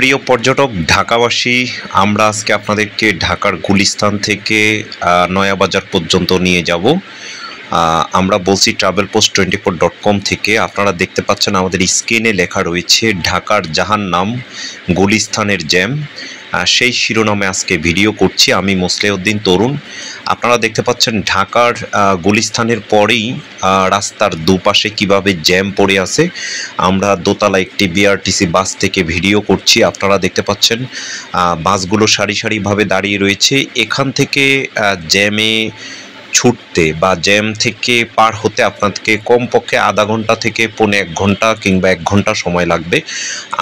প্রিয় পর্যটক ঢাকাবাসী, আমরা আজকে আপনাদেরকে ঢাকার গুলিস্তান থেকে নয়াবাজার পর্যন্ত নিয়ে যাব। আমরা বলছি travelpost24.com থেকে। আপনারা দেখতে পাচ্ছেন আমাদের স্ক্রিনে লেখা রয়েছে ঢাকার জাহান্নাম, গুলিস্তানের জ্যাম। সেই শিরোনামে আজকে ভিডিও করছি। আমি মোসলেউদ্দিন তরুণ। আপনারা দেখতে পাচ্ছেন ঢাকার গুলিস্তানের পরেই রাস্তার দুপাশে কিভাবে জ্যাম পড়ে আছে। আমরা দোতলা একটি বিআরটিসি বাস থেকে ভিডিও করছি। আপনারা দেখতে পাচ্ছেন বাসগুলো সারি সারিভাবে দাঁড়িয়ে রয়েছে। এখান থেকে জ্যামে ছুটতে বা জ্যাম থেকে পার হতে আপনাদেরকে কমপক্ষে আধা ঘন্টা থেকে পৌনে 1 ঘন্টা কিংবা 1 ঘন্টা সময় লাগবে।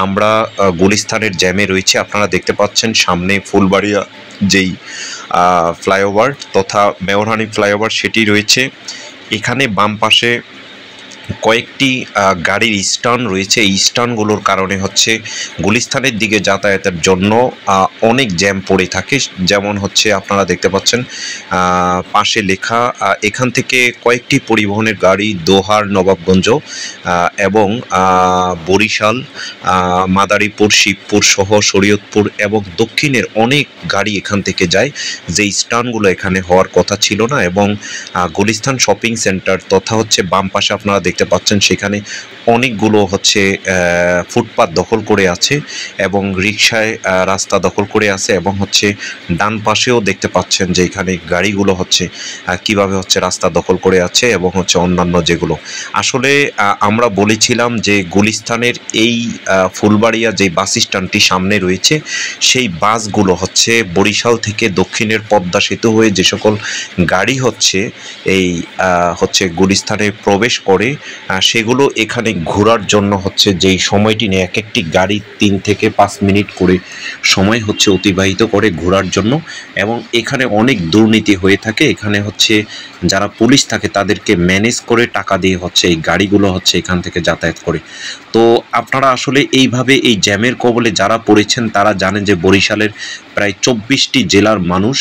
আমরা গুলিস্তানের জ্যামে রয়েছে। আপনারা দেখতে পাচ্ছেন সামনে ফুলবাড়িয়া যেই ফ্লাইওভার তথা মেয়রহানি ফ্লাইওভার সেটি রয়েছে। এখানে বাম পাশে কয়েকটি গাড়ির স্ট্যান্ড রয়েছে। এই স্ট্যান্ডগুলোর কারণে হচ্ছে গুলিস্তানের দিকে যাতায়াতের জন্য অনেক জ্যাম পড়ে থাকে। যেমন হচ্ছে আপনারা দেখতে পাচ্ছেন পাশে লেখা, এখান থেকে কয়েকটি পরিবহনের গাড়ি দোহার, নবাবগঞ্জ এবং বরিশাল, মাদারীপুর, শিবপুর সহ শরীয়তপুর এবং দক্ষিণের অনেক গাড়ি এখান থেকে যায়। যে স্ট্যান্ডগুলো এখানে হওয়ার কথা ছিল না। এবং গুলিস্তান শপিং সেন্টার তথা হচ্ছে বাম পাশে আপনারা দেখতে পাচ্ছেন সেখানে অনেকগুলো হচ্ছে ফুটপাত দখল করে আছে এবং রিকশায় রাস্তা দখল করে আছে। এবং হচ্ছে ডান পাশেও দেখতে পাচ্ছেন যে এখানে গাড়িগুলো হচ্ছে কিভাবে হচ্ছে রাস্তা দখল করে আছে এবং হচ্ছে অন্যান্য যেগুলো। আসলে আমরা বলেছিলাম যে গুলিস্তানের এই ফুলবাড়িয়া যে বাস স্ট্যান্ডটি সামনে রয়েছে সেই বাসগুলো হচ্ছে বরিশাল থেকে দক্ষিণের পদ্মা সেতু হয়ে যে সকল গাড়ি হচ্ছে এই হচ্ছে গুলিস্তানে প্রবেশ করে সেগুলো এখানে ঘোরার জন্য হচ্ছে যেই সময়টি নেয়, এক একটি গাড়ি 3 থেকে 5 মিনিট করে সময় হচ্ছে অতিবাহিত করে ঘোরার জন্য। এবং এখানে অনেক দুর্নীতি হয়ে থাকে। এখানে হচ্ছে যারা পুলিশ থাকে তাদেরকে ম্যানেজ করে টাকা দিয়ে হচ্ছে এই গাড়িগুলো হচ্ছে এখান থেকে যাতায়াত করে। তো আপনারা আসলে এইভাবে এই জ্যামের কবলে যারা পড়েছেন তারা জানেন যে বরিশালের প্রায় 24টি জেলার মানুষ,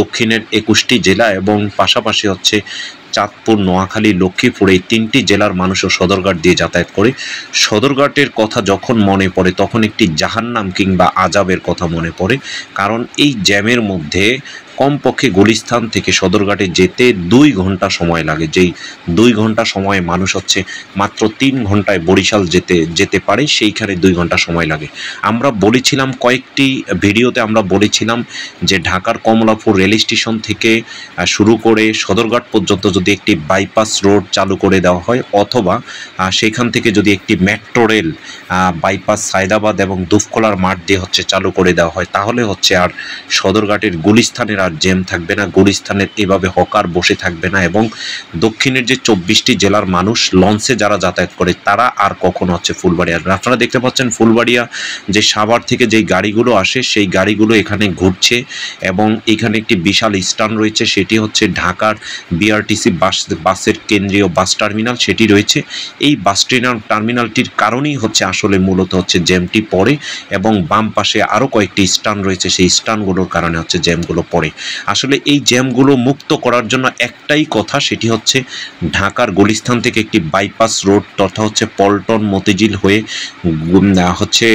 দক্ষিণের 21টি জেলা এবং পাশাপাশি হচ্ছে চাঁদপুর, নোয়াখালী, লক্ষ্মীপুর এই 3টি জেলার মানুষও সদরঘাট দিয়ে যাতায়াত করে। সদরঘাটের কথা যখন মনে পড়ে তখন একটি জাহান্নাম কিংবা আজাবের কথা মনে পড়ে। কারণ এই জ্যামের মধ্যে কমপক্ষে গুলিস্তান থেকে সদরঘাটে যেতে 2 ঘন্টা সময় লাগে। যেই 2 ঘন্টা সময়ে মানুষ হচ্ছে মাত্র 3 ঘন্টায় বরিশাল যেতে পারে, সেইখানে 2 ঘন্টা সময় লাগে। আমরা বলেছিলাম কয়েকটি ভিডিওতে, আমরা বলেছিলাম যে ঢাকার কমলাপুর রেল স্টেশন থেকে শুরু করে সদরঘাট পর্যন্ত যদি একটি বাইপাস রোড চালু করে দেওয়া হয় অথবা সেখান থেকে যদি একটি মেট্রো রেল বাইপাস সায়দাবাদ এবং দুফকলার মাঠ দিয়ে হচ্ছে চালু করে দেওয়া হয় তাহলে হচ্ছে আর সদরঘাটের গুলিস্তানের আর জ্যাম থাকবে না, গুলিস্তানের এভাবে হকার বসে থাকবে না। এবং দক্ষিণের যে 24টি জেলার মানুষ লঞ্চে যারা যাতায়াত করে তারা আর কখনো হচ্ছে ফুলবাড়িয়া আসবে। আপনারা দেখতে পাচ্ছেন ফুলবাড়িয়া যে সাভার থেকে যেই গাড়িগুলো আসে সেই গাড়িগুলো এখানে ঘুরছে এবং এখানে একটি বিশাল স্ট্যান্ড রয়েছে, সেটি হচ্ছে ঢাকার বিআরটিসি বাসের কেন্দ্রীয় বাস টার্মিনাল সেটি রয়েছে। এই বাস টার্মিনালটির কারণেই হচ্ছে আসলে মূলত হচ্ছে জ্যামটি পড়ে এবং বাম পাশে আরও কয়েকটি স্ট্যান্ড রয়েছে, সেই স্ট্যান্ডগুলোর কারণে হচ্ছে জ্যামগুলো পড়ে। আসলে এই জ্যামগুলো মুক্ত করার জন্য একটাই কথা, সেটি হচ্ছে ঢাকার গুলিস্তান থেকে একটি বাইপাস রোড তথা হচ্ছে পল্টন, মতিঝিল হয়ে হচ্ছে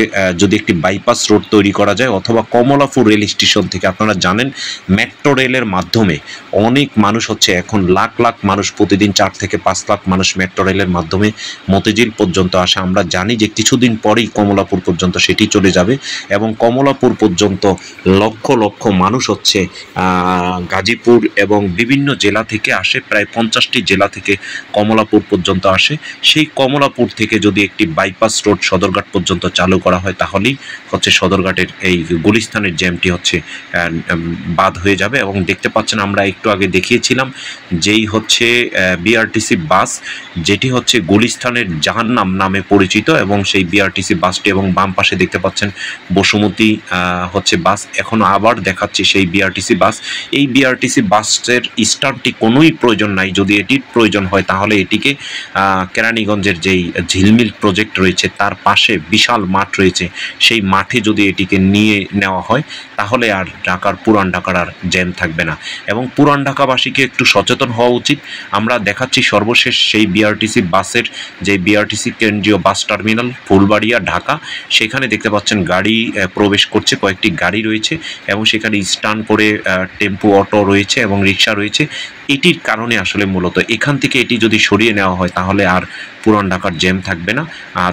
যদি একটি বাইপাস রোড তৈরি করা যায় অথবা কমলাপুর রেল স্টেশন থেকে, আপনারা জানেন মেট্রো রেলের মাধ্যমে অনেক মানুষ হচ্ছে এখন লাখ লাখ মানুষ প্রতিদিন 4 থেকে 5 লাখ মানুষ মেট্রো রেলের মাধ্যমে মতিঝিল পর্যন্ত আসে। আমরা জানি যে কিছুদিন পরেই কমলাপুর পর্যন্ত সেটি চলে যাবে এবং কমলাপুর পর্যন্ত লক্ষ লক্ষ মানুষ হচ্ছে গাজীপুর এবং বিভিন্ন জেলা থেকে আসে। প্রায় 50টি জেলা থেকে কমলাপুর পর্যন্ত আসে। সেই কমলাপুর থেকে যদি একটি বাইপাস রোড সদরঘাট পর্যন্ত চালু করা হয় তাহলেই হচ্ছে সদরঘাটের এই গুলিস্তানের জ্যামটি হচ্ছে বাদ হয়ে যাবে। এবং দেখতে পাচ্ছেন আমরা একটু আগে দেখিয়েছিলাম যেই হচ্ছে বিআরটিসি বাস যেটি হচ্ছে গুলিস্তানের জাহান্নাম নামে পরিচিত এবং সেই বিআরটিসি বাসটি, এবং বাম পাশে দেখতে পাচ্ছেন বসুমতী হচ্ছে বাস। এখন আবার দেখাচ্ছি সেই বিআরটিসি বাস। এই বিআরটিসি বাসের স্ট্যান্ডটি কোনোই প্রয়োজন নাই। যদি এটির প্রয়োজন হয় তাহলে এটিকে কেরানীগঞ্জের যেই ঝিলমিল প্রজেক্ট রয়েছে তার পাশে বিশাল মাঠ রয়েছে, সেই মাঠে যদি এটিকে নিয়ে নেওয়া হয় তাহলে আর পুরান ঢাকার আর জ্যাম থাকবে না। এবং পুরান ঢাকাবাসীকে একটু সচেতন হওয়া উচিত। আমরা দেখাচ্ছি সর্বশেষ সেই বিআরটিসি বাসের, যে বিআরটিসি কেন্দ্রীয় বাস টার্মিনাল ফুলবাড়িয়া ঢাকা, সেখানে দেখতে পাচ্ছেন গাড়ি প্রবেশ করছে, কয়েকটি গাড়ি রয়েছে এবং সেখানে স্ট্যান্ড করে টেম্পো, অটো রয়েছে এবং রিক্সা রয়েছে। এটির কারণে আসলে মূলত এখান থেকে এটি যদি সরিয়ে নেওয়া হয় তাহলে আর পুরান ঢাকার জ্যাম থাকবে না।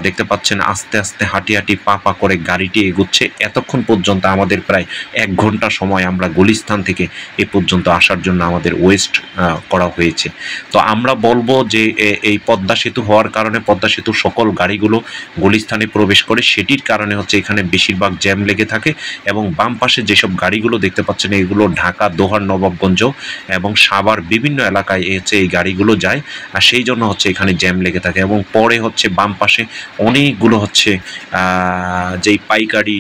দেখতে পাচ্ছেন আস্তে আস্তে হাঁটি হাঁটি পা করে গাড়িটি এগুচ্ছে। এতক্ষণ পর্যন্ত আমাদের প্রায় 1 ঘন্টা সময় আমরা গুলিস্তান থেকে এ পর্যন্ত আসার জন্য আমাদের ওয়েস্ট করা হয়েছে। তো আমরা বলবো যে এই পদ্মা সেতু হওয়ার কারণে, পদ্মা সেতুর সকল গাড়িগুলো গুলিস্তানে প্রবেশ করে, সেটির কারণে হচ্ছে এখানে বেশিরভাগ জ্যাম লেগে থাকে। এবং বাম পাশে যেসব গাড়িগুলো দেখতে পাচ্ছেন এগুলো ঢাকা, দোহার, নবাবগঞ্জ এবং সাভার বিভিন্ন এলাকায় হচ্ছে এই গাড়িগুলো যায়, আর সেই জন্য হচ্ছে এখানে জ্যাম লেগে থাকে। এবং পরে হচ্ছে বাম পাশে অনেকগুলো হচ্ছে যেই পাইকারি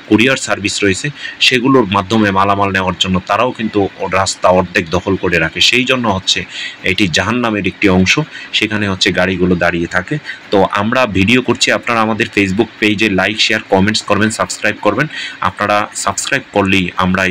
কুরিয়ার সার্ভিস রয়েছে সেগুলোর মাধ্যমে মালামাল নেওয়ার জন্য তারাও কিন্তু রাস্তা অর্ধেক দখল করে রাখে। সেই জন্য হচ্ছে এটি জাহান্নামের একটি অংশ, সেখানে হচ্ছে গাড়িগুলো দাঁড়িয়ে থাকে। তো আমরা ভিডিও করছি, আপনারা আমাদের ফেসবুক পেজে লাইক, শেয়ার, কমেন্টস করবেন, সাবস্ক্রাইব করবেন। আপনারা সাবস্ক্রাইব করলেই আমরা